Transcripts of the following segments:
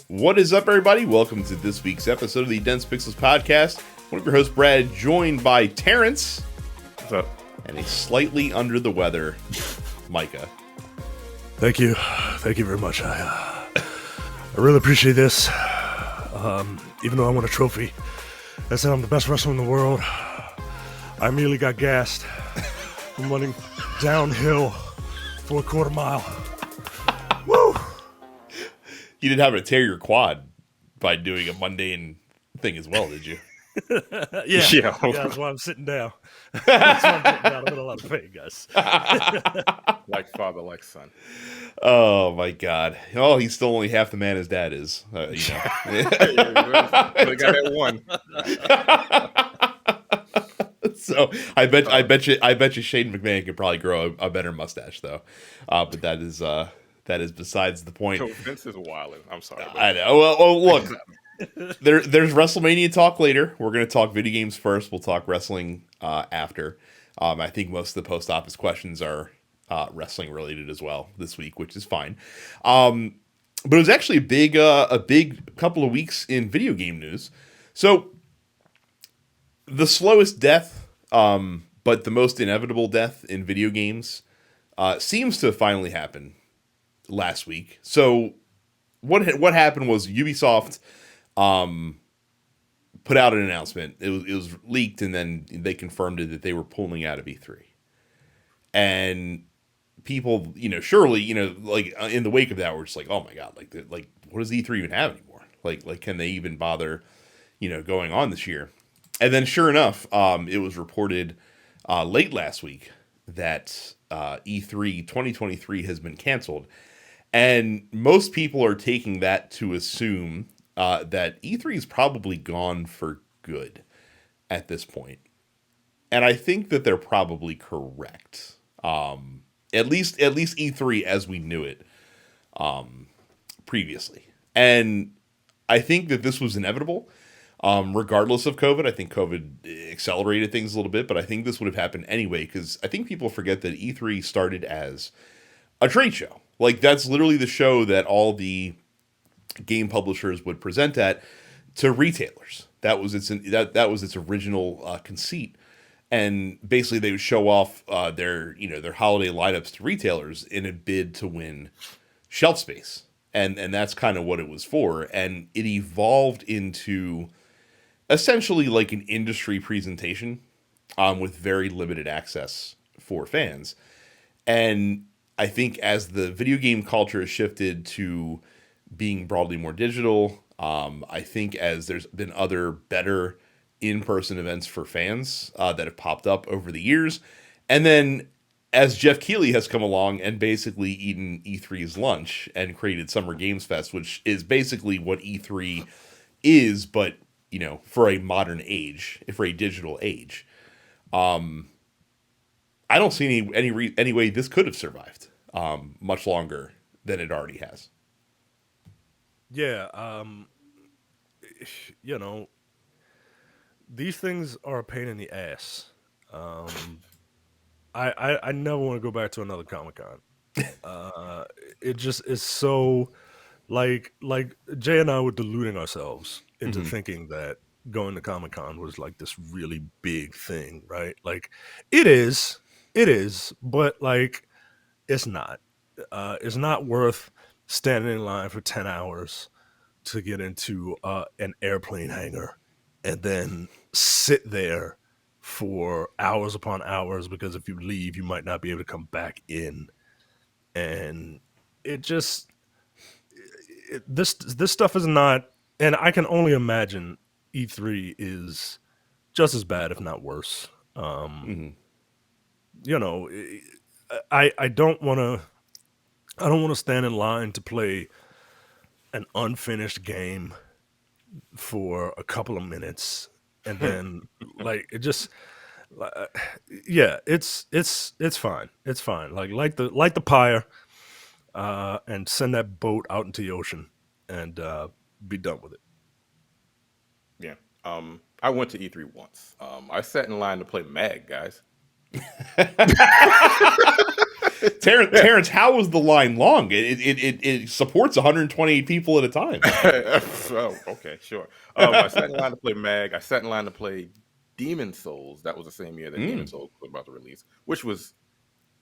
What is up, everybody? Welcome to this week's episode of the Dense Pixels Podcast. One of your hosts, Brad, joined by Terrence. What's up? And a slightly under the weather, Micah. Thank you. Thank you very much. I really appreciate this. Even though I won a trophy that said I'm the best wrestler in the world, I immediately got gassed from running downhill for a quarter mile. Woo! You didn't happen to tear your quad by doing a mundane thing as well, did you? Yeah, that's why I'm sitting down. That's why I'm sitting down. I'm in a lot of pain, guys. Like father, like son. Oh, my God. Oh, he's still only half the man his dad is. They got that one. So I bet you Shane McMahon could probably grow a better mustache, though. But that is besides the point. Vince is wilding. I'm sorry. I know. Well, look. There's Wrestlemania talk later. We're going to talk video games first. We'll talk wrestling after. I think most of the post office questions are wrestling related as well this week, which is fine. But it was actually a big couple of weeks in video game news. So the slowest death, but the most inevitable death in video games seems to finally happen last week. So what happened was Ubisoft put out an announcement. It was leaked, and then they confirmed it that they were pulling out of E3. And people, surely, like in the wake of that, we're just like, oh my God, like what does E3 even have anymore? Like can they even bother, going on this year? And then sure enough, it was reported late last week that E3 2023 has been canceled. And most people are taking that to assume that E3 is probably gone for good at this point. And I think that they're probably correct. At least E3 as we knew it previously. And I think that this was inevitable. Regardless of COVID, I think COVID accelerated things a little bit, but I think this would have happened anyway, because I think people forget that E3 started as a trade show. Like, that's literally the show that all the game publishers would present at to retailers. That was its original conceit. And basically they would show off their holiday lineups to retailers in a bid to win shelf space. And that's kind of what it was for. And it evolved into essentially like an industry presentation with very limited access for fans. And I think as the video game culture has shifted to being broadly more digital, I think as there's been other better in-person events for fans that have popped up over the years. And then as Jeff Keighley has come along and basically eaten E3's lunch and created Summer Games Fest, which is basically what E3 is, but, for a modern age, for a digital age. I don't see any way this could have survived much longer than it already has. Yeah, these things are a pain in the ass. I never want to go back to another Comic-Con. It just is so like Jay and I were deluding ourselves into thinking that going to Comic-Con was like this really big thing, right? Like it is, but like it's not. It's not worth standing in line for 10 hours to get into an airplane hangar and then sit there for hours upon hours, because if you leave, you might not be able to come back in. And it just, this stuff is not, and I can only imagine E3 is just as bad, if not worse. I don't want to stand in line to play an unfinished game for a couple of minutes and then it's fine. It's fine. Like the pyre, and send that boat out into the ocean and be done with it. Yeah. I went to E3 once. I sat in line to play Mag, guys. Terrence, how was the line long? It supports 128 people at a time. Oh, okay, sure. I sat in line to play Mag. I sat in line to play Demon Souls. That was the same year that Demon Souls was about to release, which was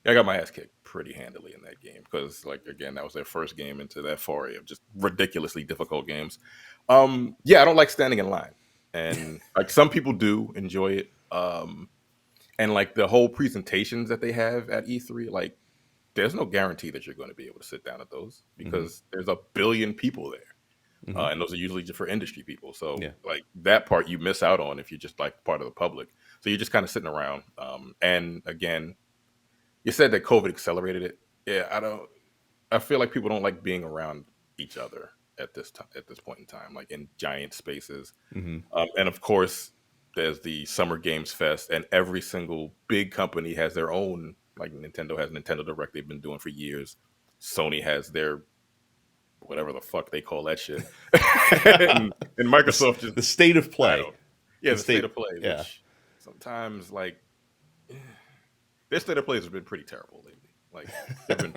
I got my ass kicked pretty handily in that game because, like, again, that was their first game into that foray of just ridiculously difficult games. Yeah, I don't like standing in line, and like some people do enjoy it. And like the whole presentations that they have at E3, like there's no guarantee that you're going to be able to sit down at those because there's a billion people there, and those are usually just for industry people. So like that part you miss out on if you're just like part of the public. So you're just kind of sitting around. And again, you said that COVID accelerated it. Yeah, I feel like people don't like being around each other at this time, at this point in time, like in giant spaces. And of course, there's the Summer Games Fest, and every single big company has their own. Like Nintendo has Nintendo Direct they've been doing for years. Sony has their whatever the fuck they call that shit, and Microsoft just the state of play. The state of play. Yeah. Which sometimes like their state of plays have been pretty terrible lately. Like they've been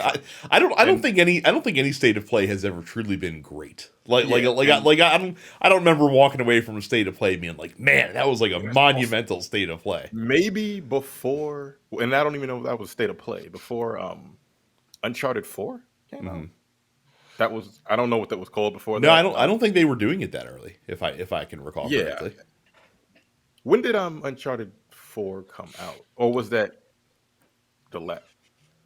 I don't think any state of play has ever truly been great. I don't remember walking away from a state of play being like, man, that was like a monumental state of play. Maybe before, and I don't even know if that was state of play before Uncharted 4 came out. That was I don't know what that was called before. No, that. I don't think they were doing it that early. If I can recall correctly. When did Uncharted 4 come out, or was that the last?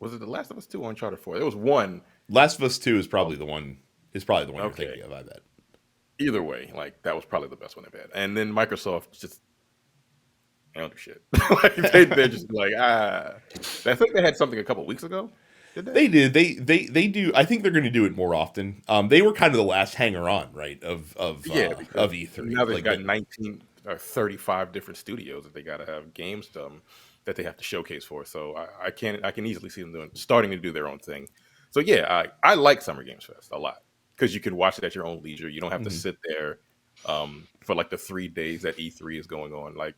Was it The Last of Us 2 or Uncharted 4? There was one. Last of Us 2 is probably the one. You're thinking of. I bet. Either way, like that was probably the best one they've had. And then Microsoft just they don't do shit. Like, they're just like I think they had something a couple weeks ago. Did they? They did. They do. I think they're going to do it more often. They were kind of the last hanger on, right? Of E3. Now they've got 19 or 35 different studios that they got to have games that they have to showcase for. So I can easily see them starting to do their own thing. So yeah, I like Summer Games Fest a lot because you can watch it at your own leisure. You don't have to sit there for like the 3 days that E3 is going on. Like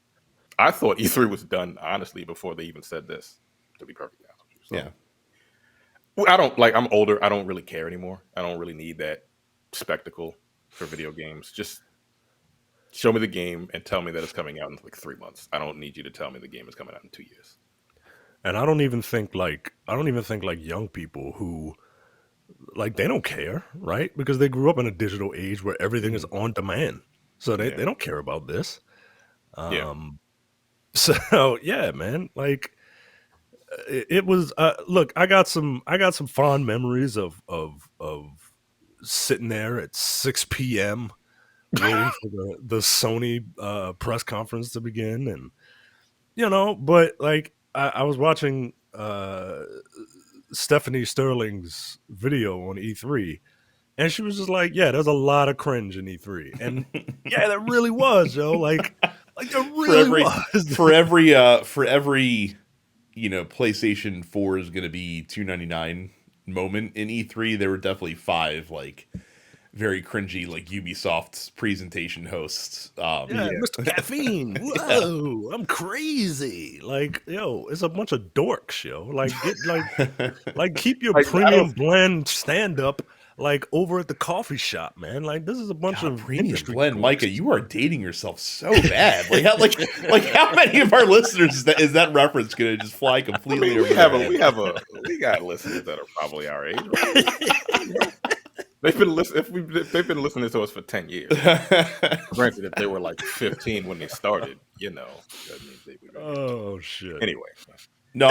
I thought E3 was done honestly before they even said this. To be perfectly honest with you. So, I'm older. I don't really care anymore. I don't really need that spectacle for video games. Just show me the game and tell me that it's coming out in like 3 months. I don't need you to tell me the game is coming out in 2 years. And I don't even think like young people who like they don't care, right? Because they grew up in a digital age where everything is on demand. So they don't care about this. So yeah, man, like it was look, I got some fond memories of sitting there at 6 p.m. waiting for the Sony press conference to begin, and but like I was watching Stephanie Sterling's video on E3, and she was just like, "Yeah, there's a lot of cringe in E3," and yeah, there really was, yo. Like there really was for every PlayStation 4 is going to be $299 moment in E3. There were definitely 5 like very cringy, like Ubisoft's presentation hosts. Mr. Caffeine. Whoa, I'm crazy. Like, yo, it's a bunch of dorks, yo. Like, keep your premium blend stand up like over at the coffee shop, man. Like, this is a bunch of premium blend. Micah, you are dating yourself so bad. Like how many of our listeners is that reference gonna just fly completely over? We got listeners that are probably our age. Right? They've been they've been listening to us for 10 years. Granted, if they were like 15 when they started, that means they would. Oh shit. Anyway, no,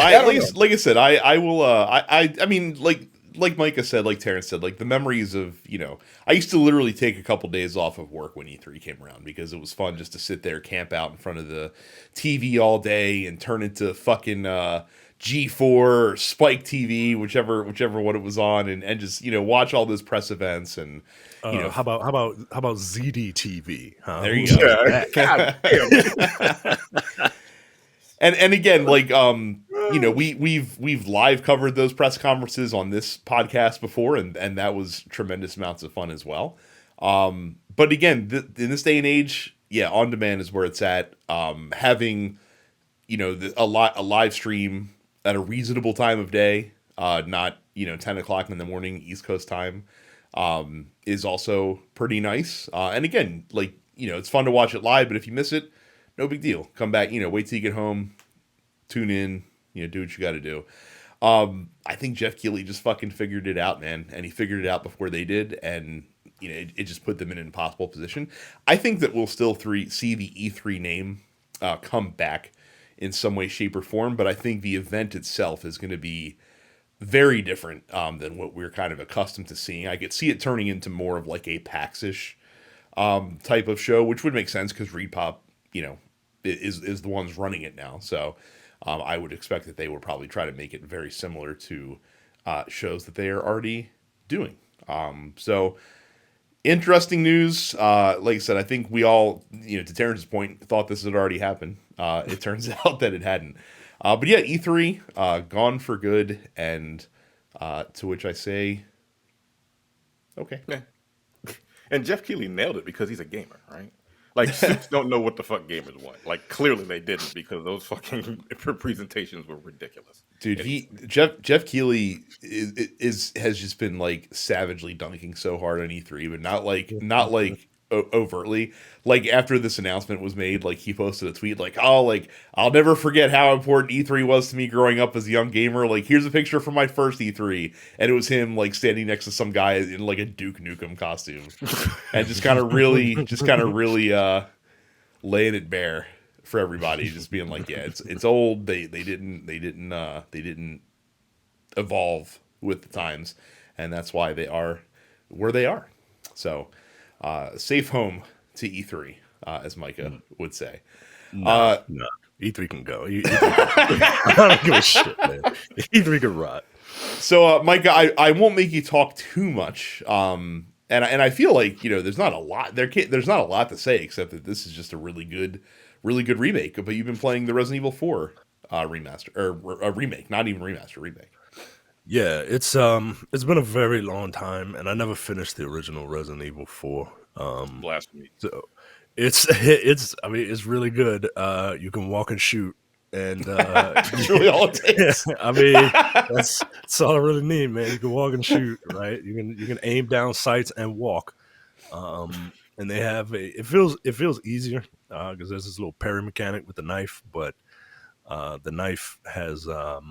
like I said, I will. I mean, like Micah said, like Terrence said, like the memories of I used to literally take a couple days off of work when E3 came around because it was fun just to sit there, camp out in front of the TV all day, and turn into fucking G4 or Spike TV, whichever one it was on, and just watch all those press events and how about ZD TV? Huh? There you go. God damn. And again, like we've live covered those press conferences on this podcast before, and that was tremendous amounts of fun as well. But again, in this day and age, on demand is where it's at. Having a live stream at a reasonable time of day not 10 o'clock in the morning East Coast time, is also pretty nice. And again, like it's fun to watch it live, but if you miss it, no big deal. Come back, wait till you get home, tune in, do what you got to do. I think Jeff Keighley just fucking figured it out, man, and he figured it out before they did, and it just put them in an impossible position. I think that we'll still see the E3 name come back in some way, shape, or form, but I think the event itself is going to be very different than what we're kind of accustomed to seeing. I could see it turning into more of like a PAX-ish type of show, which would make sense because ReedPop, is the ones running it now. So I would expect that they would probably try to make it very similar to shows that they are already doing. So interesting news. Like I said, I think we all, to Terrence's point, thought this had already happened. It turns out that it hadn't. But yeah, E3 gone for good, and to which I say, okay. Yeah. And Jeff Keighley nailed it because he's a gamer, right? Like, suits don't know what the fuck gamers want. Like, clearly they didn't, because those fucking presentations were ridiculous. Dude, Jeff Keighley has just been like savagely dunking so hard on E3, but not like overtly. Like after this announcement was made, like he posted a tweet like, "Oh, like I'll never forget how important E3 was to me growing up as a young gamer. Like here's a picture from my first E3," and it was him like standing next to some guy in like a Duke Nukem costume, and just kind of really laying it bare for everybody, just being like, "Yeah, it's old. They didn't evolve with the times, and that's why they are where they are." So. Safe home to E3, as Micah would say. No. E3 can go. I don't give a shit, man. E3 can rot. So, Micah, I won't make you talk too much. And I feel like there's not a lot there's not a lot to say except that this is just a really good remake. But you've been playing the Resident Evil 4 remaster or a remake, not even remaster, remake. Yeah, it's been a very long time, and I never finished the original Resident Evil 4. Blasphemy. So it's really good. You can walk and shoot, and that's really all it takes. I mean, that's all I really need, man. You can walk and shoot, right? You can aim down sights and walk. And they have it feels easier because there's this little parry mechanic with the knife, but the knife has a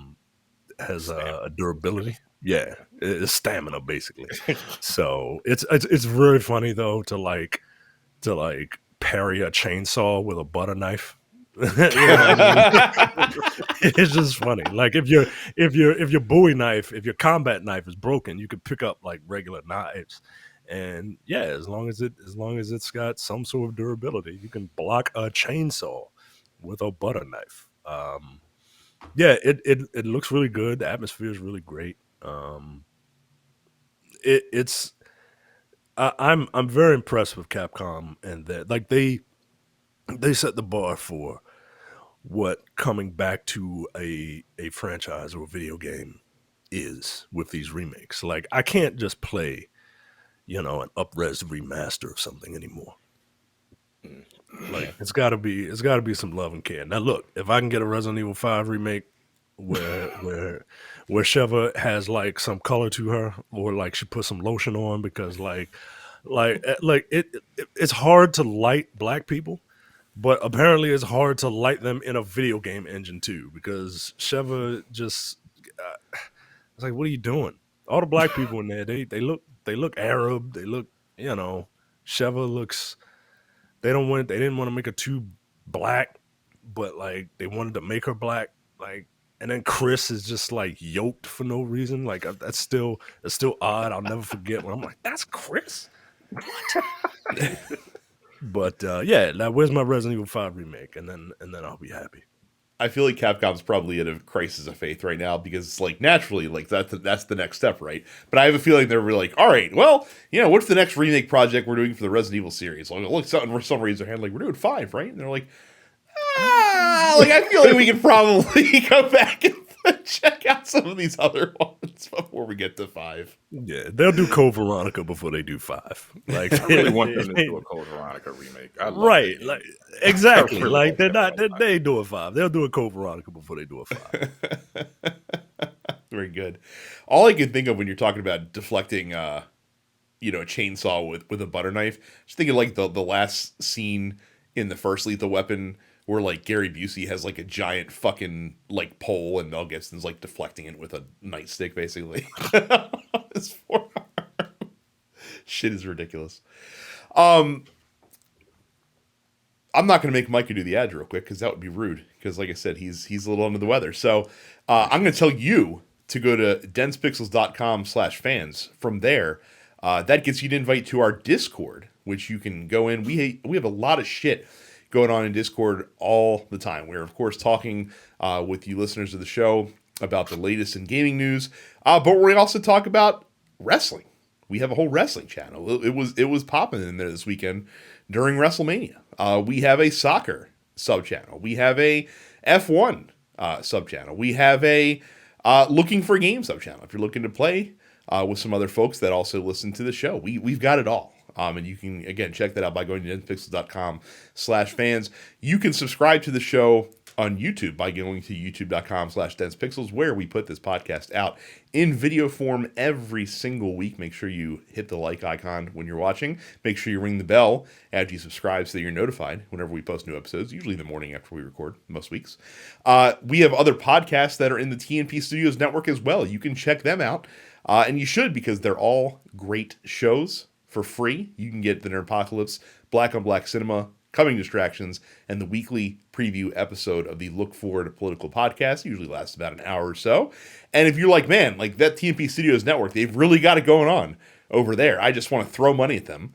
durability. Yeah, it's stamina basically. So it's very funny though to parry a chainsaw with a butter knife. It's just funny. Like if your Bowie knife, if your combat knife is broken, you can pick up like regular knives. And yeah, as long as it's got some sort of durability, you can block a chainsaw with a butter knife. Yeah, it looks really good. The atmosphere is really great. I'm very impressed with Capcom, and that like they set the bar for what coming back to a franchise or a video game is with these remakes. Like I can't just play, an up-res remaster of something anymore. Like it's got to be some love and care. Now look, if I can get a Resident Evil 5 remake where Sheva has like some color to her, or like she put some lotion on, because it's hard to light black people, but apparently it's hard to light them in a video game engine too, because Sheva just it's like, what are you doing? All the black people in there, they look Arab, they look, Sheva looks. They didn't want to make her too black, but like they wanted to make her black. Like, and then Chris is just like yoked for no reason. Like that's still odd. I'll never forget when I'm like, that's Chris. What? But yeah, now where's my Resident Evil 5 remake? And then I'll be happy. I feel like Capcom's probably in a crisis of faith right now, because like naturally, like that's the next step, right? But I have a feeling they're really like, all right, well, what's the next remake project we're doing for the Resident Evil series? Like, look, for some reason, like we're doing 5, right? And they're like, like I feel like we can probably go back and check out some of these other ones before we get to 5. Yeah, they'll do Code Veronica before they do 5. Like I really want them to do a Code Veronica remake. Right, like exactly. Like they do a 5. They'll do a Code Veronica before they do a 5. Very good. All I can think of when you're talking about deflecting, a chainsaw with a butter knife, just thinking like the last scene in the first Lethal Weapon where like Gary Busey has like a giant fucking like pole and Mel Gibson's like deflecting it with a nightstick, basically. His forearm. Shit is ridiculous. I'm not going to make Micah do the ads real quick because that would be rude. Because like I said, he's a little under the weather. So I'm going to tell you to go to densepixels.com/fans. From there, that gets you an invite to our Discord, which you can go in. We have a lot of shit going on in Discord all the time. We're, of course, talking with you listeners of the show about the latest in gaming news. But we also talk about wrestling. We have a whole wrestling channel. It was popping in there this weekend during Wrestlemania. We have a soccer sub-channel. We have a F1 sub-channel. We have a looking for games sub-channel. If you're looking to play with some other folks that also listen to the show, we've got it all. And you can, again, check that out by going to densepixels.com/fans. You can subscribe to the show on YouTube by going to youtube.com/densepixels, where we put this podcast out in video form every single week. Make sure you hit the like icon when you're watching. Make sure you ring the bell after you subscribe so that you're notified whenever we post new episodes, usually the morning after we record, most weeks. We have other podcasts that are in the TNP Studios network as well. You can check them out, and you should, because they're all great shows for free. You can get the Nerdpocalypse, Black on Black Cinema, Coming Distractions, and the weekly preview episode of the Look Forward Political Podcast. It usually lasts about an hour or so. And if you're like, man, like that TNP Studios network, they've really got it going on over there, I just want to throw money at them,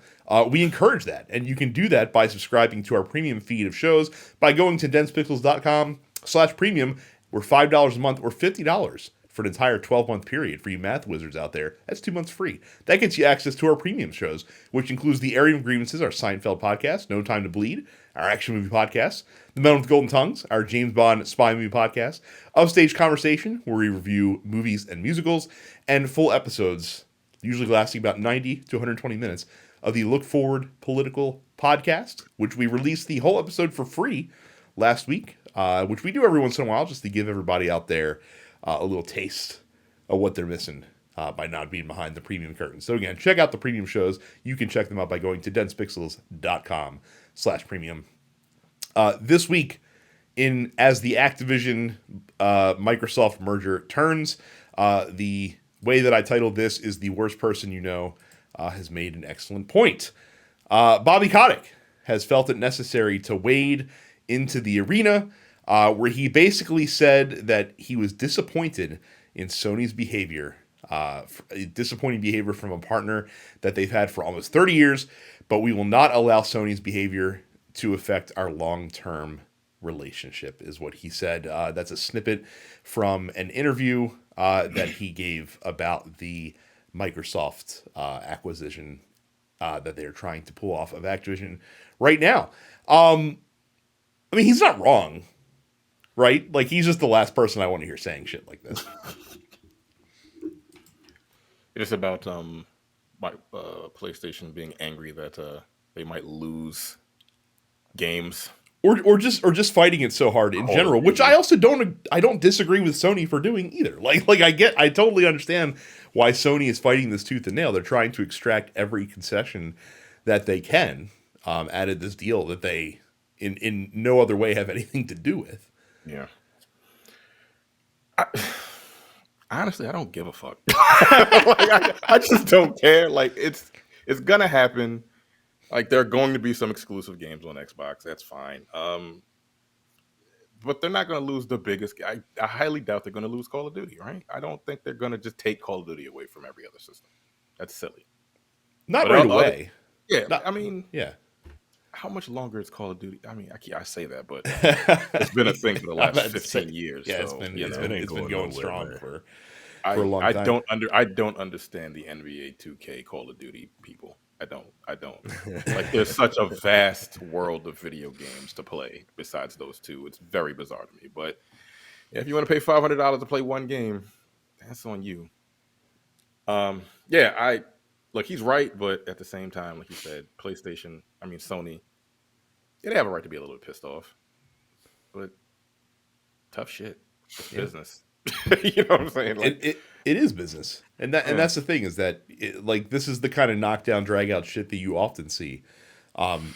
we encourage that. And you can do that by subscribing to our premium feed of shows by going to densepixels.com/premium. We're $5 a month or $50 for an entire 12-month period. For you math wizards out there, that's 2 months free. That gets you access to our premium shows, which includes the Area of Grievances, our Seinfeld podcast, No Time to Bleed, our action movie podcast, The Men with Golden Tongues, our James Bond spy movie podcast, Upstage Conversation, where we review movies and musicals, and full episodes, usually lasting about 90 to 120 minutes, of the Look Forward Political Podcast, which we released the whole episode for free last week, which we do every once in a while just to give everybody out there a little taste of what they're missing by not being behind the premium curtain. So again, check out the premium shows. You can check them out by going to densepixels.com/premium. This week, as the Activision Microsoft merger turns, the way that I titled this is "The Worst Person You Know" has made an excellent point. Bobby Kotick has felt it necessary to wade into the arena, where he basically said that he was disappointed in Sony's behavior, disappointing behavior from a partner that they've had for almost 30 years, but we will not allow Sony's behavior to affect our long-term relationship, is what he said. That's a snippet from an interview that he gave about the Microsoft acquisition that they're trying to pull off of Activision right now. I mean, he's not wrong. Right? Like, he's just the last person I want to hear saying shit like this. It's about PlayStation being angry that they might lose games, or just fighting it so hard in general, which I also don't disagree with Sony for doing either. I totally understand why Sony is fighting this tooth and nail. They're trying to extract every concession that they can out of this deal that they in no other way have anything to do with. Yeah. Honestly, I don't give a fuck. I just don't care. Like, it's gonna happen. Like, there are going to be some exclusive games on Xbox. That's fine. But they're not going to lose the biggest. I highly doubt they're going to lose Call of Duty. Right? I don't think they're going to just take Call of Duty away from every other system. That's silly. Not right away. I mean, yeah. How much longer is Call of Duty? I mean, I say that, but it's been a thing for the last 15 years. Yeah, so, it's been going strong for a long time. I don't understand the NBA 2K Call of Duty people. I don't. Like, there's such a vast world of video games to play besides those two. It's very bizarre to me. But if you want to pay $500 to play one game, that's on you. Look, he's right, but at the same time, like you said, Sony, they have a right to be a little bit pissed off. But tough shit. It's business. You know what I'm saying? Like, It is business, and that's the thing is that like this is the kind of knockdown drag out shit that you often see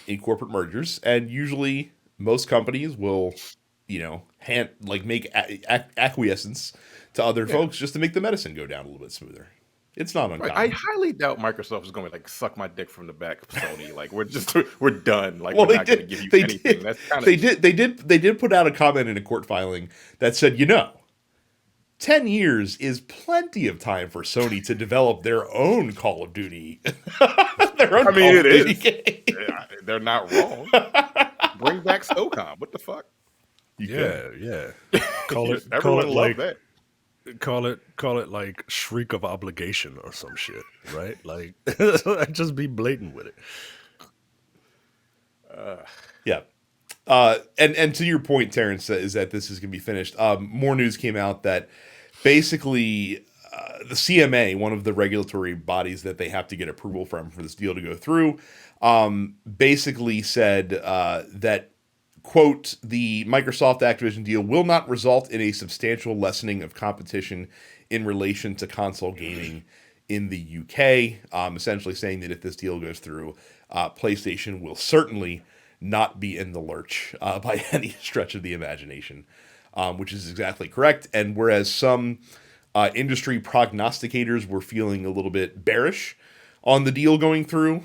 in corporate mergers, and usually most companies will make acquiescence to other folks just to make the medicine go down a little bit smoother. It's not right. I uncommon. highly doubt Microsoft is going to like suck my dick from the back of Sony. Like we're done. Like Well, we're they not going to did. give you They anything. did. That's kind of They did put out a comment in a court filing that said, 10 years is plenty of time for Sony to develop their own Call of Duty. Their own I mean, Call it of Duty is. game. Yeah, they're not wrong. Bring back SOCOM. What the fuck? You could. Yeah. Call it Everyone loved like that. call it like shriek of obligation or some shit, right? Like just be blatant with it. Yeah. And to your point, Terrence, is that this is going to be finished. More news came out that basically the CMA, one of the regulatory bodies that they have to get approval from for this deal to go through, basically said that, quote, the Microsoft Activision deal will not result in a substantial lessening of competition in relation to console gaming in the UK, essentially saying that if this deal goes through, PlayStation will certainly not be in the lurch by any stretch of the imagination, which is exactly correct. And whereas some industry prognosticators were feeling a little bit bearish on the deal going through,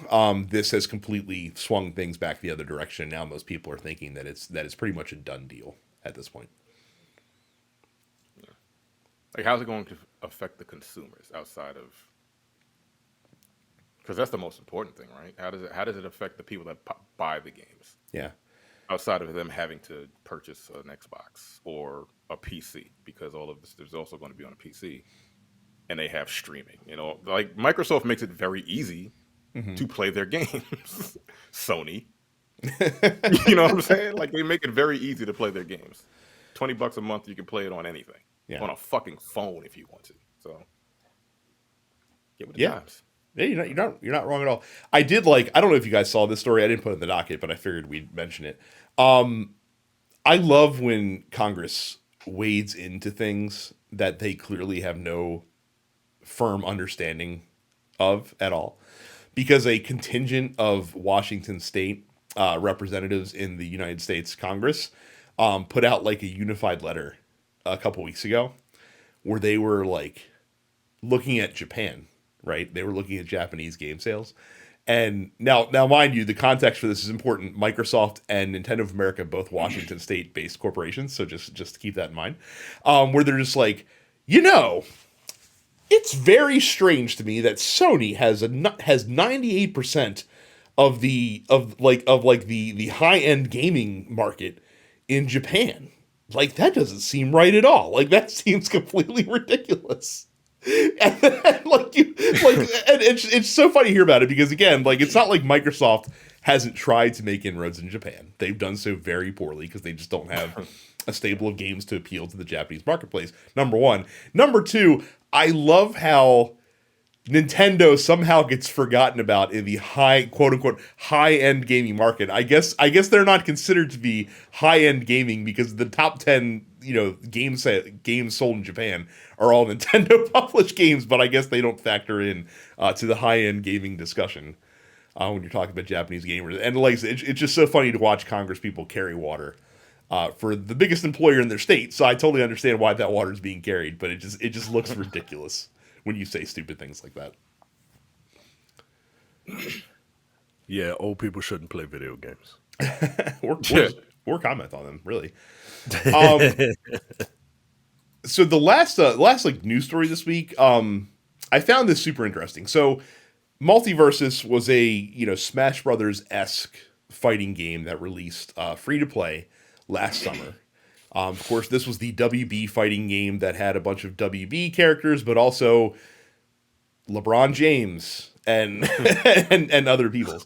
this has completely swung things back the other direction. Now most people are thinking that it's pretty much a done deal at this point. Like, how's it going to affect the consumers outside of? Because that's the most important thing, right? How does it affect the people that buy the games? Yeah. Outside of them having to purchase an Xbox or a PC, because all of this is also going to be on a PC, and they have streaming. Like Microsoft makes it very easy to play their games. Sony, you know what I'm saying? Like they make it very easy to play their games. $20 a month, you can play it on anything, on a fucking phone if you want to. So get with the times. Yeah, you're not wrong at all. I don't know if you guys saw this story. I didn't put it in the docket, but I figured we'd mention it. I love when Congress wades into things that they clearly have no firm understanding of at all, because a contingent of Washington state representatives in the United States Congress put out like a unified letter a couple weeks ago where they were like looking at Japan. Right, they were looking at Japanese game sales, and now, mind you, the context for this is important. Microsoft and Nintendo of America, both Washington State-based corporations, so just keep that in mind. Where they're just like, it's very strange to me that Sony has 98% of the high-end gaming market in Japan. Like that doesn't seem right at all. Like that seems completely ridiculous. And it's so funny to hear about it because again, like it's not like Microsoft hasn't tried to make inroads in Japan. They've done so very poorly because they just don't have a stable of games to appeal to the Japanese marketplace. Number one. Number two, I love how Nintendo somehow gets forgotten about in the quote unquote high end gaming market. I guess they're not considered to be high end gaming because the top 10 games sold in Japan are all Nintendo published games, but I guess they don't factor in to the high end gaming discussion when you're talking about Japanese gamers. And like it's just so funny to watch Congress people carry water for the biggest employer in their state. So I totally understand why that water is being carried, but it just looks ridiculous when you say stupid things like that. Yeah, old people shouldn't play video games. or comment on them, really. So the last like news story this week, I found this super interesting. So Multiversus was a Smash Brothers-esque fighting game that released free to play last summer. Of course, this was the WB fighting game that had a bunch of WB characters, but also LeBron James and and other people's.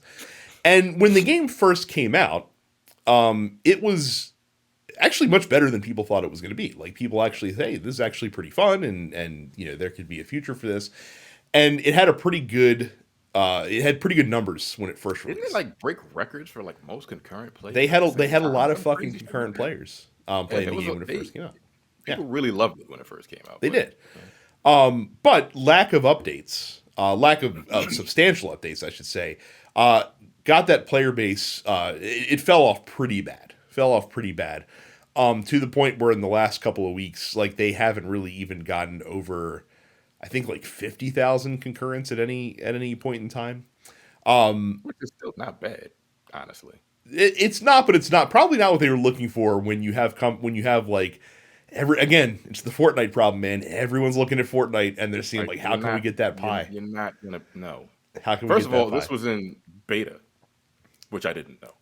And when the game first came out, it was actually much better than people thought it was going to be. Like people actually say, hey, this is actually pretty fun, and there could be a future for this. And it had pretty good numbers when it first released. Didn't it like break records for like most concurrent players? They had a lot of fucking concurrent players playing the game when it first came out. Yeah, People really loved it when it first came out. they did. But lack of updates, lack of substantial updates, I should say, got that player base. It fell off pretty bad. To the point where in the last couple of weeks, like they haven't really even gotten over, I think like 50,000 concurrents at any point in time. Which is still not bad, honestly. It's not, but it's not probably not what they were looking for when you have like again, it's the Fortnite problem, man. Everyone's looking at Fortnite and they're seeing like how can we get that pie? You're not gonna know. How can First we get of all, that pie? this was in beta, which I didn't know.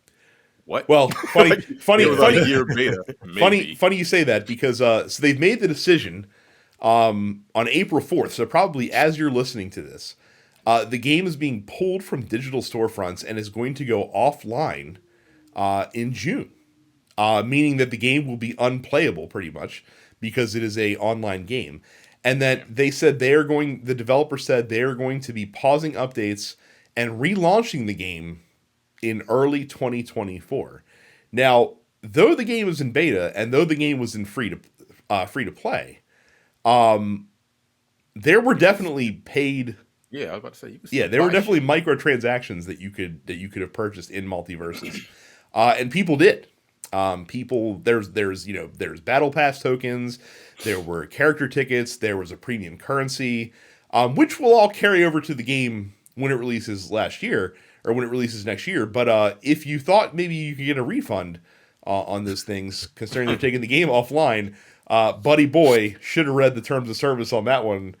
What? Well, funny, a year beta. Funny you say that because so they've made the decision on April 4th. So probably as you're listening to this, the game is being pulled from digital storefronts and is going to go offline in June, meaning that the game will be unplayable pretty much because it is a online game. And that they said the developer said they are going to be pausing updates and relaunching the game in early 2024. Now, though the game was in beta and though the game was in free to play, there were definitely paid. Yeah, I was about to say. There were definitely microtransactions that you could have purchased in Multiversus, and people did. There's battle pass tokens, there were character tickets, there was a premium currency, which will all carry over to the game when it releases next year. But if you thought maybe you could get a refund on those things, considering they're taking the game offline, buddy boy should have read the terms of service on that one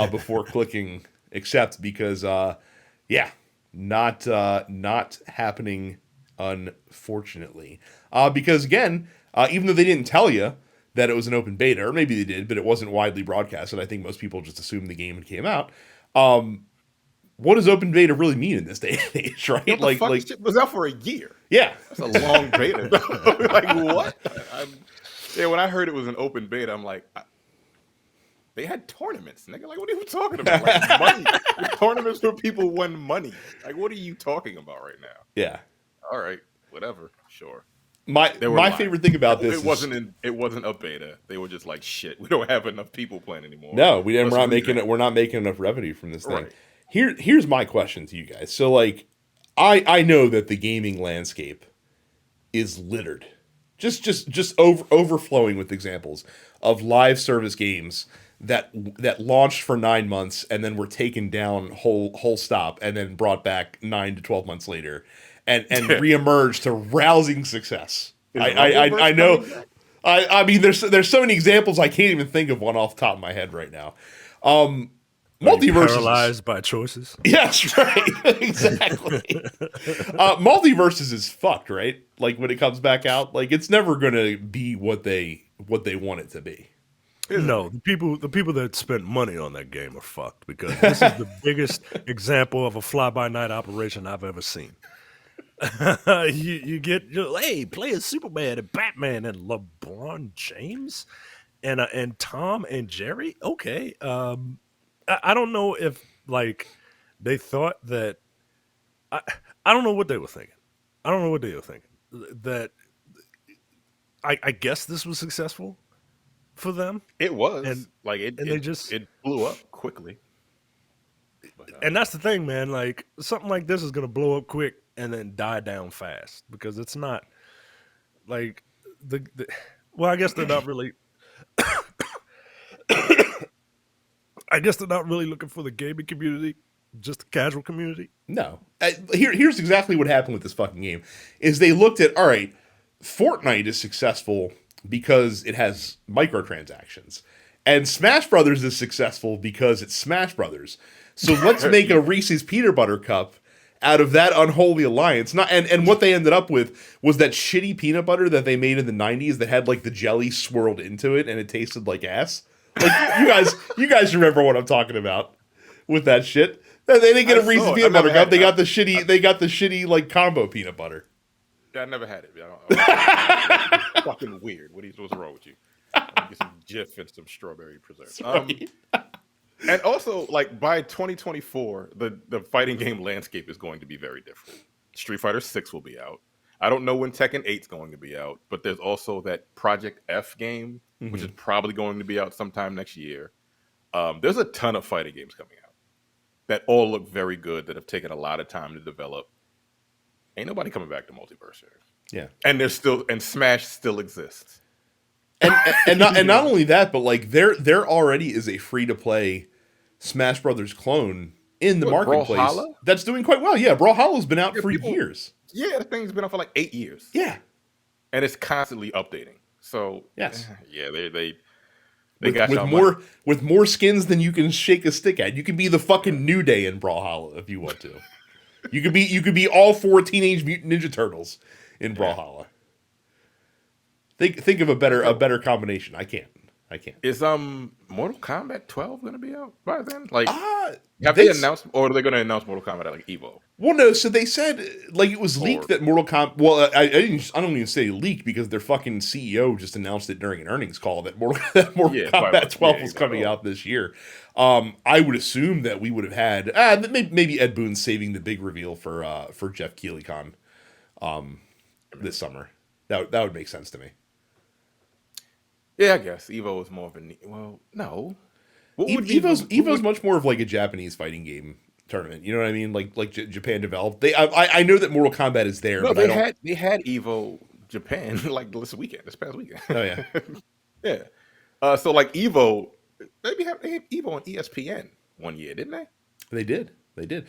before clicking accept, because not happening, unfortunately. Because again, even though they didn't tell you that it was an open beta, or maybe they did, but it wasn't widely broadcast, and I think most people just assumed the game came out. What does open beta really mean in this day and age, right? Shit was out for a year. Yeah, that's a long beta. Like what? When I heard it was an open beta, I'm like, they had tournaments, nigga. Like, what are you talking about? Like money. Tournaments where people won money. Like, what are you talking about right now? Yeah. All right, whatever. Sure. My favorite thing about this it wasn't a beta. They were just like, shit, we don't have enough people playing anymore. No, we're not making enough revenue from this thing. Right. Here's my question to you guys. So like, I know that the gaming landscape is littered, just overflowing with examples of live service games that launched for 9 months and then were taken down whole stop and then brought back 9 to 12 months later and reemerged to rousing success. I know. I mean, there's so many examples I can't even think of one off the top of my head right now. Multiversus, paralyzed by choices. Yes, right. Exactly. Multiversus is fucked, right? Like when it comes back out, like it's never gonna be what they want it to be. No, the people that spent money on that game are fucked, because this is the biggest example of a fly-by-night operation I've ever seen. Hey, play as Superman and Batman and LeBron James and Tom and Jerry. Okay, I don't know if like they thought that. I don't know what they were thinking. That I guess this was successful for them. It was, and it blew up quickly. And that's the thing, man. Like something like this is gonna blow up quick and then die down fast, because it's not like well, I guess they're not really. I guess they're not really looking for the gaming community, just the casual community. No. Here's exactly what happened with this fucking game. Is they looked at, all right, Fortnite is successful because it has microtransactions. And Smash Brothers is successful because it's Smash Brothers. So let's make a Reese's Peanut Butter Cup out of that unholy alliance. And what they ended up with was that shitty peanut butter that they made in the 90s that had like the jelly swirled into it and it tasted like ass. Like you guys remember what I'm talking about with that shit. They didn't get a Reese's Peanut Butter Cup. They got the shitty like combo peanut butter. Yeah, I never had it. Fucking weird. What's wrong with you? Get some Jif and some strawberry preserves. And also, like by 2024, the fighting game landscape is going to be very different. Street Fighter 6 will be out. I don't know when Tekken 8's going to be out, but there's also that Project F game, which is probably going to be out sometime next year. There's a ton of fighting games coming out that all look very good, that have taken a lot of time to develop. Ain't nobody coming back to Multiversus. Yeah. And Smash still exists. And not only that, but like there already is a free to play Smash Brothers clone in the marketplace Brawlhalla? that's doing quite well. Yeah, Brawlhalla's been out for years. Yeah, the thing's been out for like 8 years. Yeah. And it's constantly updating. So yes. Yeah, they with more skins than you can shake a stick at. You can be the fucking New Day in Brawlhalla if you want to. You could be all 4 Teenage Mutant Ninja Turtles in Brawlhalla. Think of a better combination. I can't. Is Mortal Kombat 12 going to be out by then? Like, have they they announced, or are they going to announce Mortal Kombat at like Evo? Well, no. So they said like it was leaked that Mortal Kombat. Well, I don't even say leaked because their fucking CEO just announced it during an earnings call that Mortal Kombat 12 was coming out this year. I would assume that we would have had maybe Ed Boon saving the big reveal for Jeff KeighleyCon this summer. That would make sense to me. Yeah, I guess Evo is more of a no. Evo's much more of like a Japanese fighting game tournament. You know what I mean? Like Japan developed. I know that Mortal Kombat is there. No, but they had Evo Japan like this past weekend. Oh yeah, yeah. So like Evo, they had Evo on ESPN one year, didn't they? They did.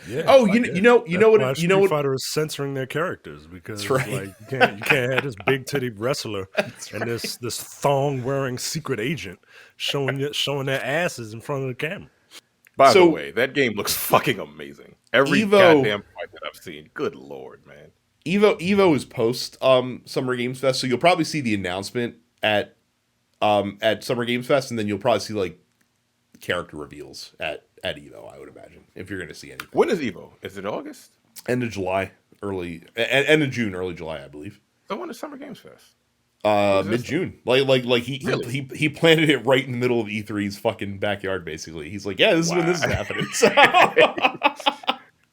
Yeah. Oh, you know what? Street Fighter is censoring their characters because like you can't have this big titty wrestler and this thong wearing secret agent showing their asses in front of the camera. By the way, that game looks fucking amazing. Every goddamn fight that I've seen. Good lord, man. Evo is post Summer Games Fest, so you'll probably see the announcement at Summer Games Fest, and then you'll probably see like character reveals at Evo, I would imagine, if you're going to see anything. When is Evo? Is it August? End of July, end of June, early July, I believe. So when is Summer Games Fest? Mid-June. Like he planted it right in the middle of E3's fucking backyard, basically. He's like, yeah, this is when this is happening.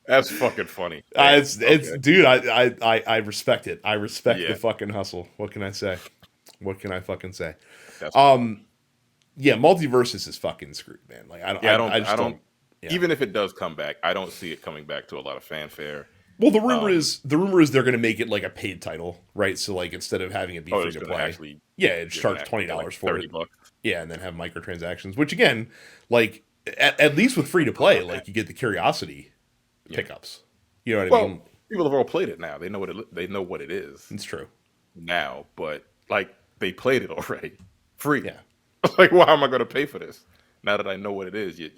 That's fucking funny. Dude, I respect it. I respect the fucking hustle. What can I say? What can I fucking say? That's yeah, Multiversus is fucking screwed, man. Like I don't. Yeah. Even if it does come back, I don't see it coming back to a lot of fanfare. Well, the rumor is they're going to make it like a paid title, right? So like instead of having it be free to play, it charge $20 for it. $30. Yeah, and then have microtransactions. Which again, like at least with free to play, like you get the curiosity pickups. You know what I mean? People have all played it now. They know what it is. It's true now, but like they played it already free. Yeah. Like, why am I going to pay for this? Now that I know what it is, you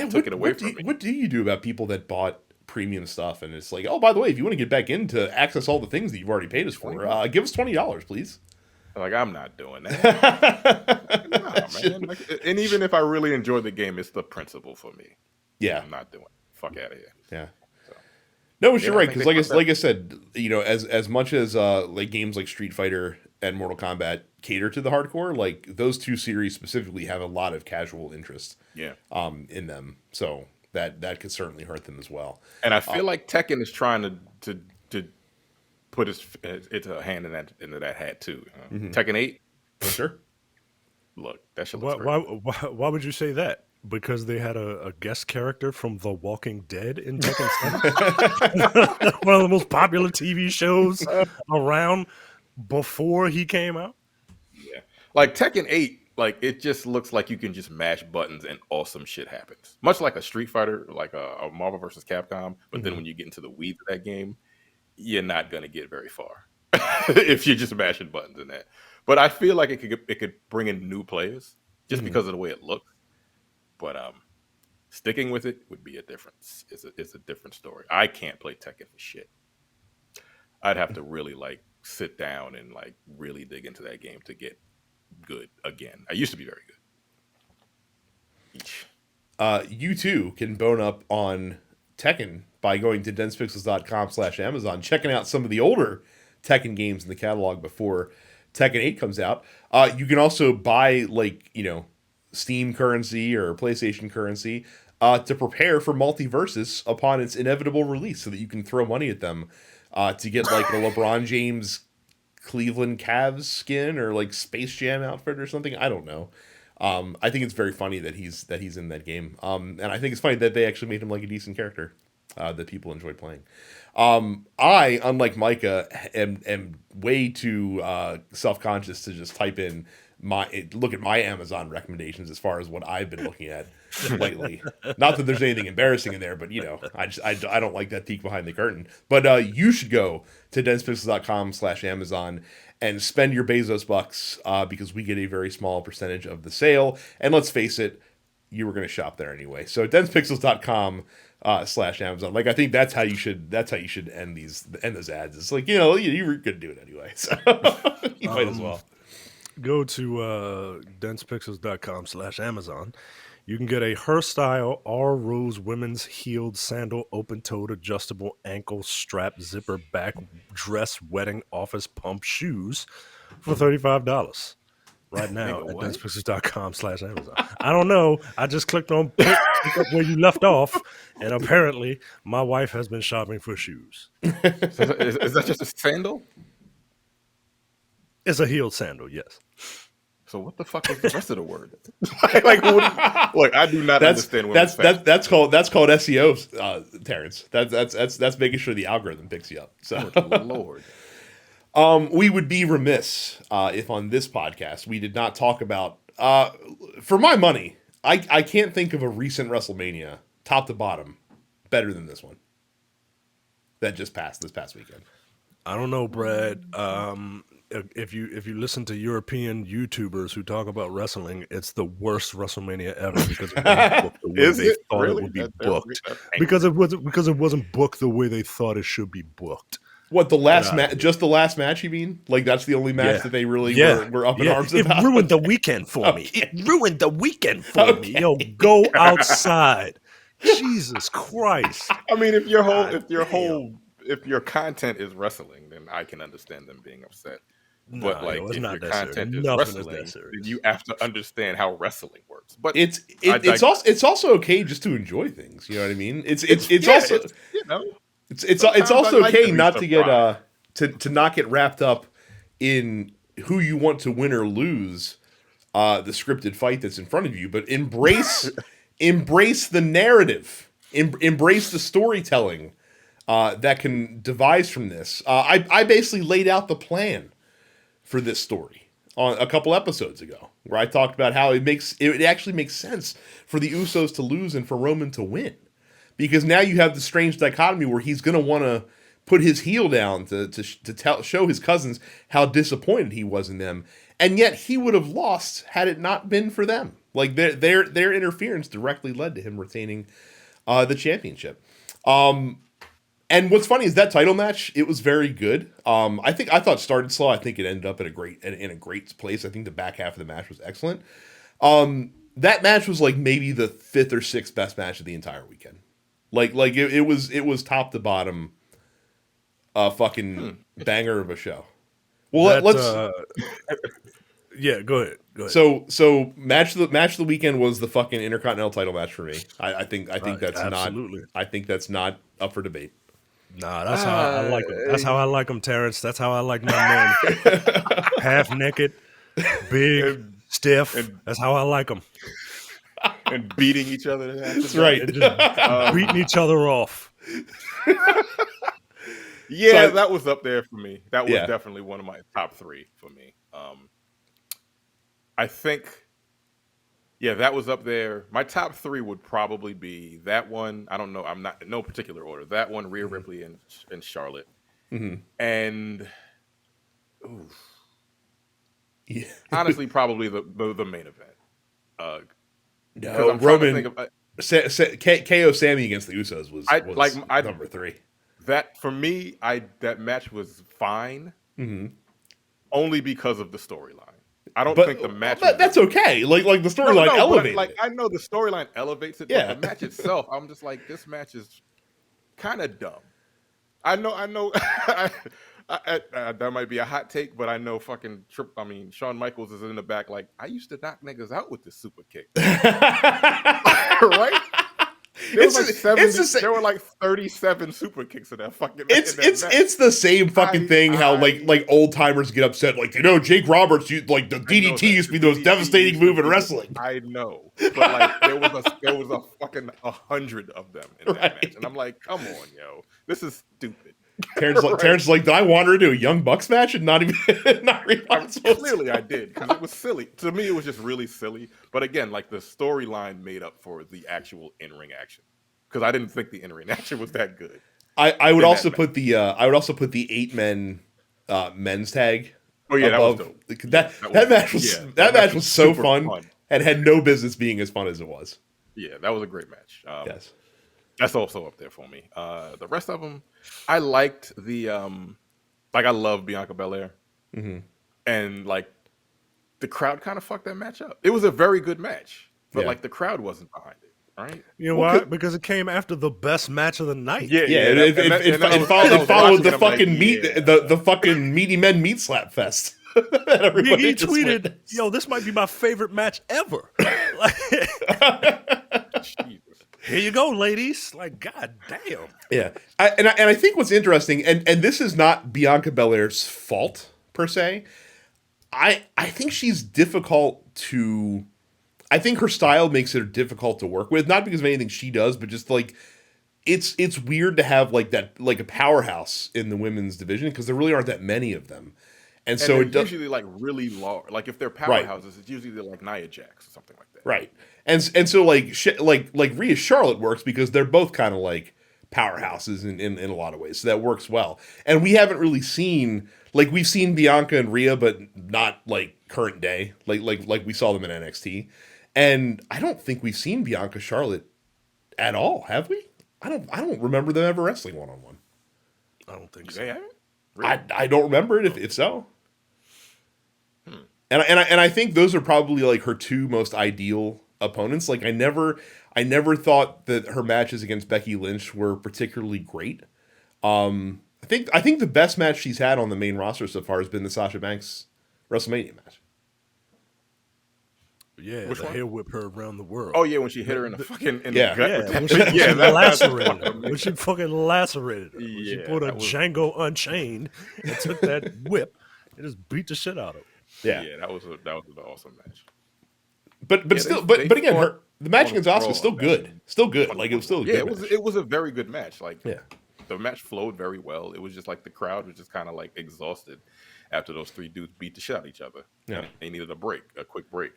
took it away from me. What do you do about people that bought premium stuff and it's like, oh, by the way, if you want to get back in to access all the things that you've already paid us for, give us $20, please. Like, I'm not doing that. Nah, man. Like, and even if I really enjoy the game, it's the principle for me. Yeah. I'm not doing it. Fuck out of here. Yeah. So. No, but you're right, because like I said, you know, as much as like games like Street Fighter and Mortal Kombat cater to the hardcore, like those two series specifically have a lot of casual interest in them. So that could certainly hurt them as well. And I feel like Tekken is trying to put its hand into that hat too. Tekken 8? Sure. Look, that shit looks great. Why would you say that? Because they had a guest character from The Walking Dead in Tekken 7? One of the most popular TV shows around before he came out? Yeah. Like Tekken 8, like it just looks like you can just mash buttons and awesome shit happens. Much like a Street Fighter, like a Marvel vs. Capcom. But then when you get into the weeds of that game, you're not going to get very far if you're just mashing buttons in that. But I feel like it could bring in new players just because of the way it looks. But sticking with it would be a difference. It's a different story. I can't play Tekken for shit. I'd have to really like sit down and like really dig into that game to get good again. I used to be very good. You too can bone up on Tekken by going to densepixels.com/Amazon, checking out some of the older Tekken games in the catalog before Tekken 8 comes out. You can also buy like, you know, Steam currency or PlayStation currency to prepare for Multiversus upon its inevitable release so that you can throw money at them to get like a LeBron James Cleveland Cavs skin or like Space Jam outfit or something. I don't know. I think it's very funny that he's in that game. And I think it's funny that they actually made him like a decent character that people enjoyed playing. I, unlike Micah, am way too self-conscious to just type in look at my Amazon recommendations as far as what I've been looking at lately. Not that there's anything embarrassing in there, but I don't like that peek behind the curtain. But you should go to densepixels.com/Amazon and spend your Bezos bucks because we get a very small percentage of the sale. And let's face it, you were going to shop there anyway. So densepixels.com/Amazon. Like, I think that's how you should end those ads. It's like, you were going to do it anyway. So you might as well. Go to densepixels.com/Amazon. You can get a Hairstyle R Rose women's heeled sandal, open-toed, adjustable ankle strap zipper back dress wedding office pump shoes for $35 right now at densepixels.com/Amazon. I don't know. I just clicked on pick up where you left off, and apparently my wife has been shopping for shoes. Is that just a sandal? It's a heeled sandal, yes. So what the fuck was the rest of the word? Look, I do not understand. That's called SEO, Terrence. That's making sure the algorithm picks you up. So, Lord. We would be remiss if on this podcast we did not talk about. For my money, I can't think of a recent Wrestlemania, top to bottom, better than this one. That just passed this past weekend. I don't know, Brad. If you listen to European YouTubers who talk about wrestling, it's the worst WrestleMania ever because it wasn't booked the way they thought it would be booked. Because it wasn't booked the way they thought it should be booked. What, the last match? Just the last match? You mean? Like that's the only match that they really were up in arms about? It ruined the weekend for me. It ruined the weekend for me. Yo, go outside. Jesus Christ. I mean, if your content is wrestling, then I can understand them being upset. But if your content is wrestling, then you have to understand how wrestling works. But it's also okay just to enjoy things. You know what I mean? It's also okay not to get to not get wrapped up in who you want to win or lose the scripted fight that's in front of you, but embrace the narrative, embrace the storytelling that can devise from this. I basically laid out the plan for this story on a couple episodes ago, where I talked about how it actually makes sense for the Usos to lose and for Roman to win, because now you have the strange dichotomy where he's going to want to put his heel down to show his cousins how disappointed he was in them, and yet he would have lost had it not been for them. Like their interference directly led to him retaining the championship. And what's funny is that title match, it was very good. I thought it started slow. I think it ended up in a great place. I think the back half of the match was excellent. That match was like maybe the 5th or 6th best match of the entire weekend. It was top to bottom, fucking banger of a show. Well, let's. Yeah, go ahead. So match of the weekend was the fucking Intercontinental title match for me. I think that's absolutely. I think that's not up for debate. Nah, that's how I like them. That's how I like them, Terrence. That's how I like my men. Half naked, big, stiff. That's how I like them. And beating each other. That's right. Just beating each other off. Yeah, that was up there for me. That was definitely one of my top 3 for me. I think, that was up there. My top 3 would probably be that one. I don't know. I'm not in no particular order. That one, Rhea Ripley and Charlotte. Mm-hmm. And honestly, probably the main event. Roman KO Sammy against the Usos was number 3. That for me, that match was fine, only because of the storyline. I don't think the match. But that's okay. Like the storyline elevated. Like I know the storyline elevates it. Yeah. But the match itself, I'm just like, this match is kind of dumb. I know. That might be a hot take, but I know Shawn Michaels is in the back. Like, I used to knock niggas out with this super kick, right? There was like It's 70. There were like 37 super kicks in that fucking. It's the same fucking thing. How like old timers get upset, like Jake Roberts, like the DDT used to be the most devastating move in wrestling. I know, but like there was a fucking 100 of them in that match, and I'm like, come on, yo, this is stupid. Terrence's like, did I wander into a Young Bucks match and not realize? Clearly, I did, because it was silly. To me, it was just really silly. But again, like the storyline made up for the actual in-ring action, because I didn't think the in-ring action was that good. I would also put the 8-men men's tag. Oh yeah, above. That match was so fun and had no business being as fun as it was. Yeah, that was a great match. Yes. That's also up there for me. The rest of them, I liked the like I love Bianca Belair, and like the crowd kind of fucked that match up. It was a very good match, but like the crowd wasn't behind it, right? You know why? Because it came after the best match of the night. It followed the fucking the fucking Meaty Men meat slap fest. He tweeted, "Yo, this might be my favorite match ever." Jesus. Here you go, ladies. Like, god damn. Yeah. I think what's interesting, and this is not Bianca Belair's fault, per se. I think she's difficult to... I think her style makes her difficult to work with, not because of anything she does, but just, like, it's weird to have, like, that, like, a powerhouse in the women's division, because there really aren't that many of them. And so it's usually, like, really large. Like, if they're powerhouses, it's usually like Nia Jax or something like that. Right. And so like Rhea Charlotte works because they're both kind of like powerhouses in a lot of ways. So that works well. And we haven't really seen, like, we've seen Bianca and Rhea, but not like current day, like we saw them in NXT. And I don't think we've seen Bianca Charlotte at all, have we? I don't remember them ever wrestling one-on-one. I don't think so. They haven't? Really? I don't remember it if so. And I think those are probably like her two most ideal opponents. Like I never thought that her matches against Becky Lynch were particularly great. I think the best match she's had on the main roster so far has been the Sasha Banks WrestleMania match. Yeah, the hair whip her around the world. Oh yeah, when she hit her in the fucking the gut. When she fucking lacerated her. When she pulled a Django Unchained and took that whip and just beat the shit out of her. Yeah, that was an awesome match. But again, the match against Asuka is still good. Still good. Like it was still a good match. It was a very good match. Like the match flowed very well. It was just like the crowd was just kind of like exhausted after those three dudes beat the shit out of each other. Yeah. And they needed a quick break,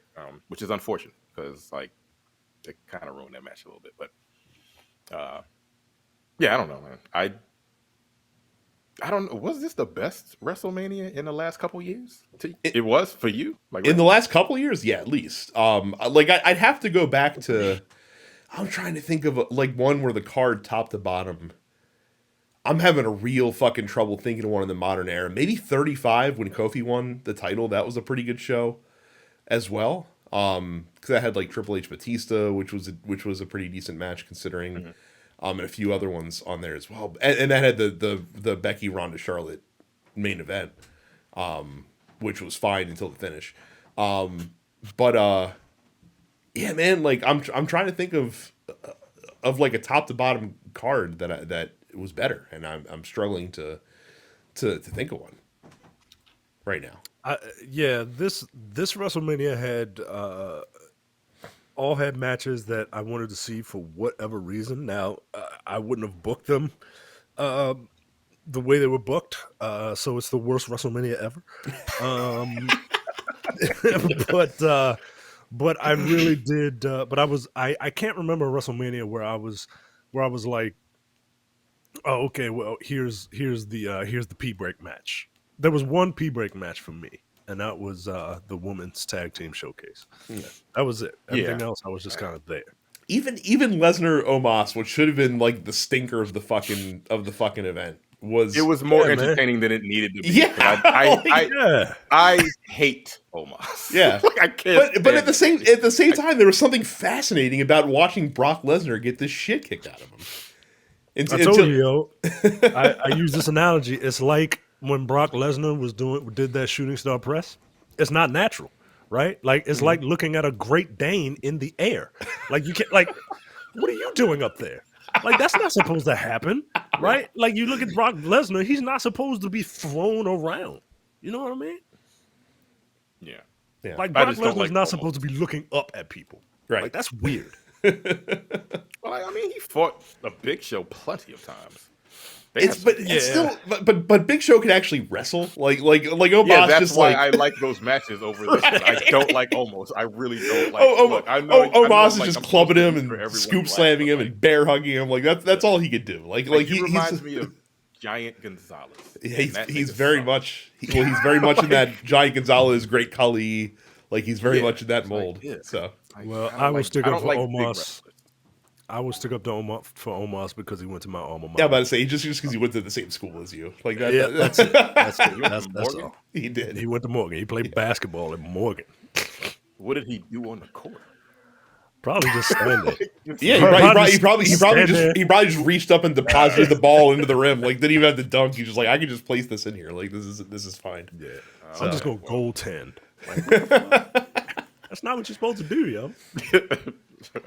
which is unfortunate because like it kind of ruined that match a little bit. But I don't know, man. I don't know. Was this the best WrestleMania in the last couple years? It was for you? Like in the last couple years? Yeah, at least. Like I'd have to go back to... I'm trying to think of like one where the card top to bottom... I'm having a real fucking trouble thinking of one in the modern era. Maybe 35 when Kofi won the title. That was a pretty good show as well. Because I had like Triple H Batista, which was a pretty decent match considering... Mm-hmm. And a few other ones on there as well, and that had the Becky Ronda Charlotte main event, which was fine until the finish. Yeah, man, like I'm trying to think of like a top to bottom card that was better, and I'm struggling to think of one right now. This WrestleMania had. All had matches that I wanted to see for whatever reason. Now, I wouldn't have booked them the way they were booked, so it's the worst WrestleMania ever. But I really did. But I can't remember a WrestleMania where I was like, oh, okay, well here's the P break match. There was one P break match for me. And that was the women's tag team showcase. Yeah. That was it. Everything else, I was just kind of there. Even Lesnar Omos, which should have been like the stinker of the fucking event, was. It was more entertaining than it needed to be. Yeah, I hate Omos. Yeah, like, I can't. But at the same time, there was something fascinating about watching Brock Lesnar get this shit kicked out of him. I told you, yo. I use this analogy. It's like when Brock Lesnar did that shooting star press. It's not natural, right? Like it's like looking at a Great Dane in the air. Like you can't What are you doing up there? Like, that's not supposed to happen, right? Like, you look at Brock Lesnar, he's not supposed to be thrown around. You know what I mean? Yeah. Yeah. Like, I Brock just don't Lesnar's like not promos. supposed to be looking up at people. Right. Like, that's weird. Well, I mean, he fought a Big Show plenty of times. It's still but Big Show can actually wrestle. Like Omos yeah, that's just why like I like those matches over this one. I don't like Omos. I really don't like. Omos is like, just I'm clubbing supposed him to root for and everyone scoop black, slamming but, him and bear hugging him. Like that's all he could do. Like he reminds me of Giant Gonzalez. He's very much he's very much in that Giant Gonzalez, Great Khali. Like he's very much in that mold. So Well, I will stick up for big Omos. wrestlers. I will stick up to Omos because he went to my alma mater. yeah, I'm about to say just because he went to the same school as you. Like that. Yeah, that's it. That's it. That's Morgan? all. He did. He went to Morgan. He played basketball at Morgan. What did he do on the court? Probably just stand there. Yeah, he probably stand just reached up and deposited the ball into the rim. Like didn't even have to dunk. He's just like, I can just place this in here. Like this is fine. Yeah. So I'm just gonna goaltend. Like, what the fuck? That's not what you're supposed to do, yo.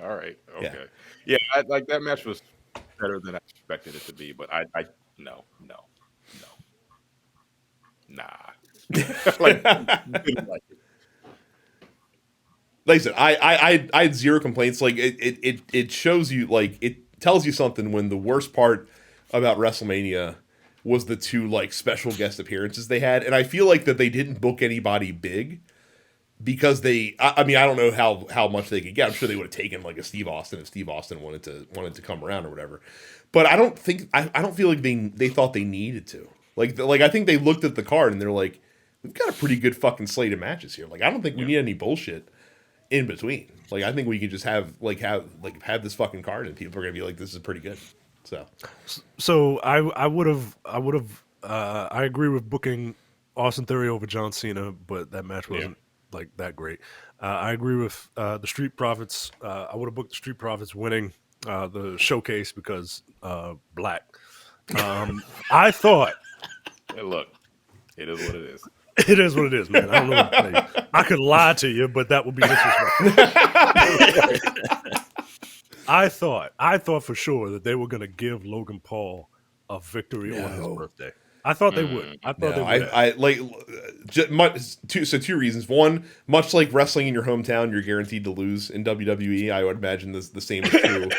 All right. Okay. Yeah, like that match was better than I expected it to be, but I no. Nah. Like, didn't like it. Like I said, I had zero complaints. Like it shows you, like it tells you something when the worst part about WrestleMania was the two like special guest appearances they had, and I feel like that they didn't book anybody big because I mean I don't know how much they could get. I'm sure they would have taken like a Steve Austin if Steve Austin wanted to come around or whatever. But I don't feel like they thought they needed to. Like I think they looked at the card and they're like, we've got a pretty good fucking slate of matches here. Like I don't think we need any bullshit in between. Like I think we could just have this fucking card and people are gonna be like, this is pretty good. So I would have I agree with booking Austin Theory over John Cena, but that match wasn't like that great. I agree with the Street Profits. I would have booked the Street Profits winning the showcase because black. I thought Hey, look, it is what it is. it is what it is, man. I don't know what to tell you. I could lie to you, but that would be disrespectful. I thought for sure that they were going to give Logan Paul a victory on his birthday. I thought they would. I thought they would. I like two reasons. One, much like wrestling in your hometown, you're guaranteed to lose in WWE. I would imagine the same is true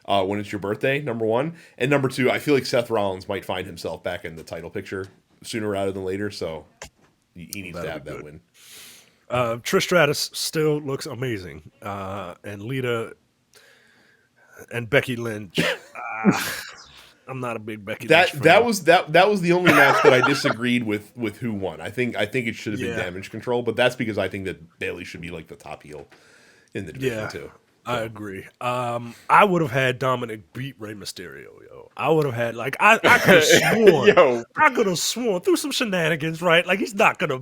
when it's your birthday. Number one, and number two, I feel like Seth Rollins might find himself back in the title picture sooner rather than later. So he needs to have that win. Trish Stratus still looks amazing, and Lita and Becky Lynch. I'm not a big Becky Lynch fan. That was the only match that I disagreed with who won. I think it should have been Damage Control, but that's because I think that Bayley should be like the top heel in the division too. I agree. I would have had Dominic beat Rey Mysterio, yo. I would have had I could have sworn. I could have sworn through some shenanigans, right? Like he's not gonna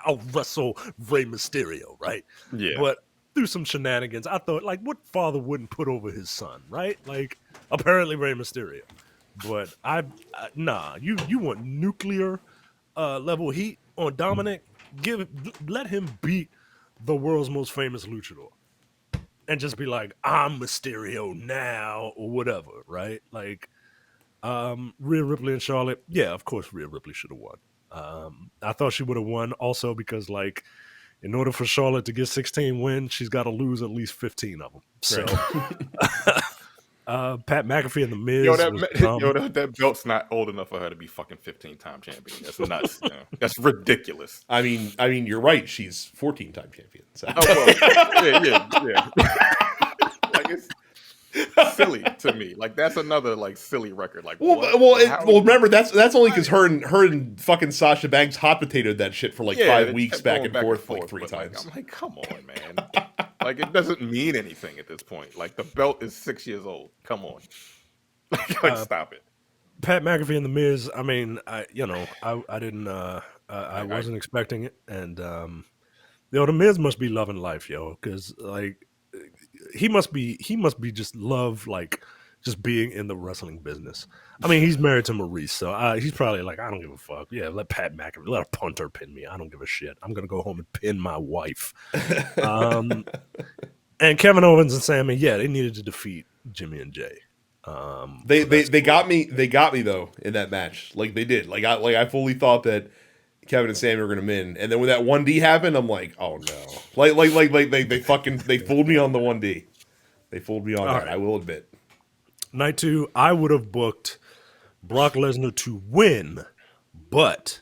out wrestle Rey Mysterio, right? Yeah. But through some shenanigans, I thought like what father wouldn't put over his son, right? Like apparently Rey Mysterio. But nah, you want nuclear level heat on Dominic? Let him beat the world's most famous luchador. And just be like, I'm Mysterio now, or whatever, right? Like, Rhea Ripley and Charlotte, yeah, of course Rhea Ripley should have won. I thought she would have won also because, like, in order for Charlotte to get 16 wins, she's got to lose at least 15 of them. So, Pat McAfee and The Miz. That belt's not old enough for her to be fucking 15-time champion. That's nuts. That's ridiculous. I mean, you're right. She's 14-time champion. So. Yeah. Like it's silly to me. Like that's another like silly record. Like remember that's only because her and fucking Sasha Banks hot potatoed that shit for like 5 weeks back and forth like 3 times. I'm like, come on, man. Like it doesn't mean anything at this point. Like the belt is 6 years old. Come on, like stop it. Pat McAfee and The Miz. I mean, I didn't. I wasn't expecting it, and The Miz must be loving life, yo, because like he must be just love like just being in the wrestling business. I mean, he's married to Maurice, so he's probably like, I don't give a fuck. Yeah, let Pat McAfee, let a punter pin me. I don't give a shit. I'm gonna go home and pin my wife. And Kevin Owens and Sammy, yeah, they needed to defeat Jimmy and Jay. They got me though in that match. Like they did. I fully thought that Kevin and Sammy were gonna win, and then when that 1D happened, I'm like, oh no. They fooled me on the 1D. They fooled me on All that. right. I will admit. Night 2, I would have booked Brock Lesnar to win, but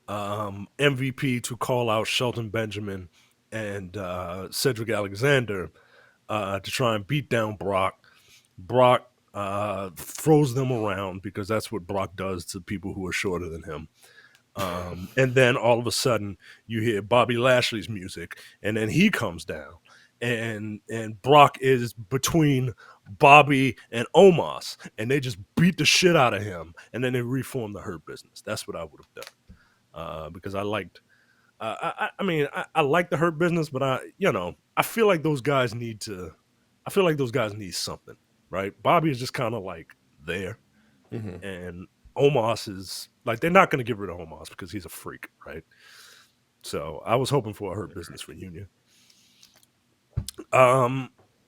MVP to call out Shelton Benjamin and Cedric Alexander to try and beat down Brock. Brock throws them around because that's what Brock does to people who are shorter than him. And then all of a sudden you hear Bobby Lashley's music, and then he comes down, and Brock is between Bobby and Omos, and they just beat the shit out of him, and then they reform the Hurt Business. That's what I would have done because I liked. I mean, I like the Hurt Business, but I feel like those guys need to. I feel like those guys need something, right? Bobby is just kind of like there, and Omos is like they're not going to get rid of Omos because he's a freak, right? So I was hoping for a Hurt Business reunion.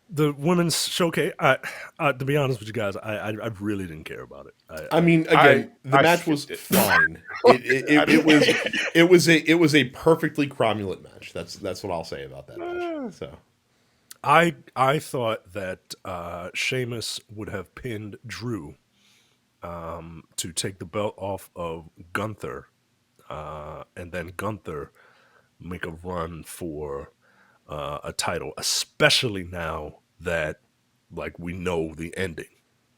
The women's showcase. To be honest with you guys, I really didn't care about it. I mean, again, the match was fine. It was a perfectly cromulent match. That's what I'll say about that match. So. I thought that Sheamus would have pinned Drew to take the belt off of Gunther, and then Gunther make a run for a title, especially now that like we know the ending,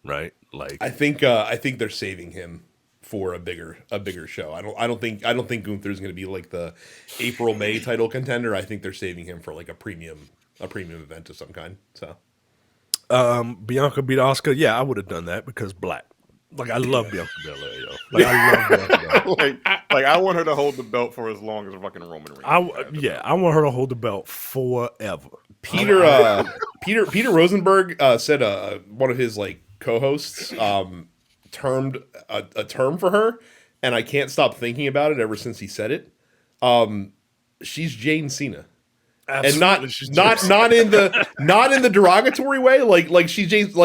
right? Like I think they're saving him for a bigger show. I don't think Gunther's going to be like the April-May title contender. I think they're saving him for like a premium event of some kind. So Bianca beat Asuka. Yeah, I would have done that because black. Like I love Bianca Belair, yo. Like I love Bianca Belair. like I want her to hold the belt for as long as fucking Roman Reigns. I want her to hold the belt forever. Peter Rosenberg said one of his like co-hosts termed a term for her, and I can't stop thinking about it ever since he said it. She's Jane Cena. Absolutely. And not in the derogatory way. Like she's Jane's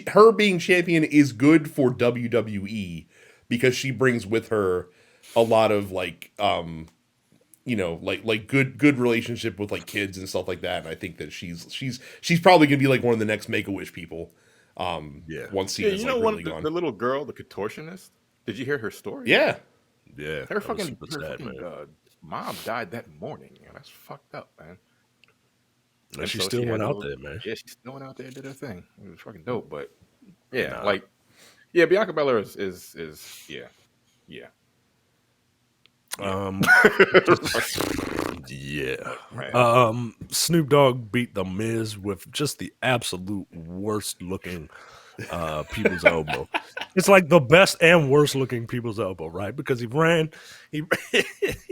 her being champion is good for WWE because she brings with her a lot of like good relationship with like kids and stuff like that. And I think that she's probably gonna be like one of the next Make-A-Wish people. Once Cena's really gone. The little girl, the contortionist. Did you hear her story? Yeah. Her fucking mom died that morning. Yeah, that's fucked up, man. And she still went out there, man. Yeah, she still went out there and did her thing. It was fucking dope, but Bianca Belair is Snoop Dogg beat The Miz with just the absolute worst looking people's elbow. It's like the best and worst looking people's elbow, right? Because he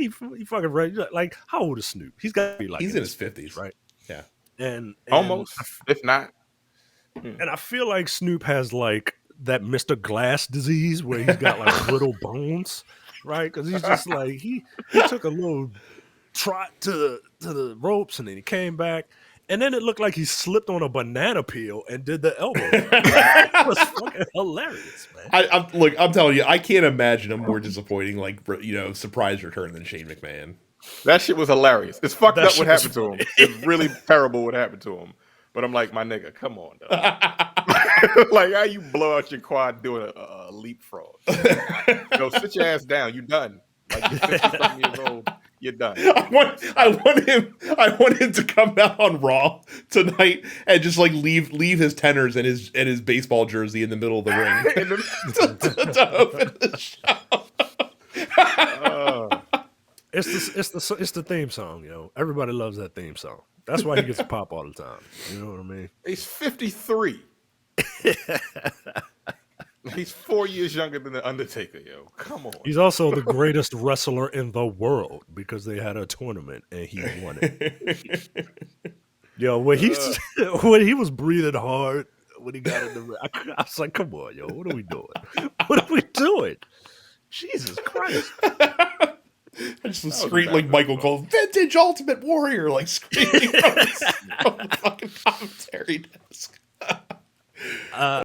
fucking ran. Like, how old is Snoop? He's got to be like he's in his 50s, right? Yeah, and almost, if not. And I feel like Snoop has like that Mr. Glass disease where he's got like brittle bones, right? Because he's just like he took a little trot to the ropes and then he came back. And then it looked like he slipped on a banana peel and did the elbow. It was fucking hilarious, man. I'm telling you, I can't imagine a more disappointing, surprise return than Shane McMahon. That shit was hilarious. It's fucked up what happened to him. It's really terrible what happened to him. But I'm like, my nigga, come on, dog. Like, how you blow out your quad doing a leapfrog? Sit your ass down. You done. Like, you're 50-something years old. You're done. I want him to come out on Raw tonight and just like leave his tenors and his baseball jersey in the middle of the ring to open the show. It's the theme song, yo. Everybody loves that theme song. That's why he gets a pop all the time. You know what I mean? He's 53. He's 4 years younger than the Undertaker, yo. Come on. He's also the greatest wrestler in the world because they had a tournament and he won it. Yo, when he was breathing hard when he got in the ring, I was like, "Come on, yo, what are we doing? What are we doing? Jesus Christ!" I just was screaming like Michael Cole, "Vintage Ultimate Warrior!" Like screaming from the fucking commentary desk. Uh,